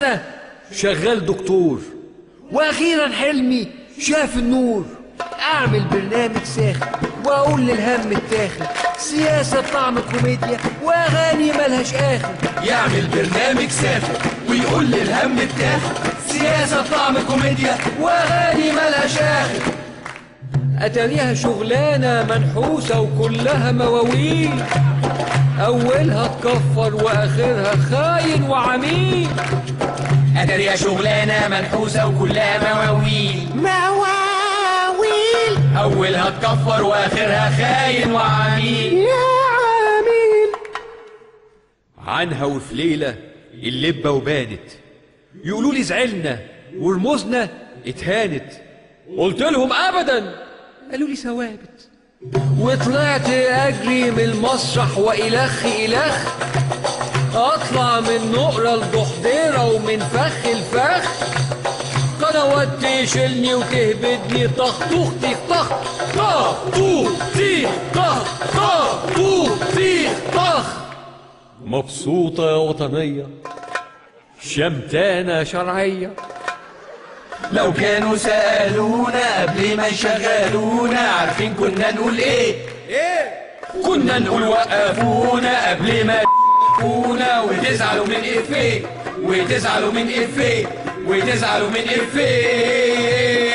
أنا شغال دكتور، واخيرا حلمي شاف النور. اعمل برنامج ساخن واقول للهم التاخن، سياسة بطعم كوميديا واغاني ملهاش اخر. يعمل برنامج ساخن ويقول للهم التاخن، سياسة بطعم كوميديا واغاني ملهاش اخر. اتاريها شغلانة منحوسة وكلها مواويل، اولها تكفر واخرها خاين وعميل. اتاريها شغلانة منحوسة وكلها مواويل، اولها تكفر واخرها خاين وعميل. يا عميل عنها وفي ليلة اللبة وبانت، يقولوا لي زعلنا ورموزنا اتهانت. قلت لهم ابدا، قالوا لي ثوابت. وطلعت اجري من المسرح والخ الخ، اطلع من نقرة الجحديرة ومن فخ الفخ. قنوات تشيلني وتهبدني، طخ طوخ تيخ طخ، طخ طوخ تيخ طخ، طخ طوخ تيخ طخ. مبسوطة يا وطنية، شمتانة شرعية. لو كانوا سألونا قبل ما يشغلونا، عارفين كنا نقول ايه؟ كنا نقول وقفونا قبل ما يوقفونا. وتزعلوا من افيه، وتزعلوا من افيه، وتزعلوا من افيه.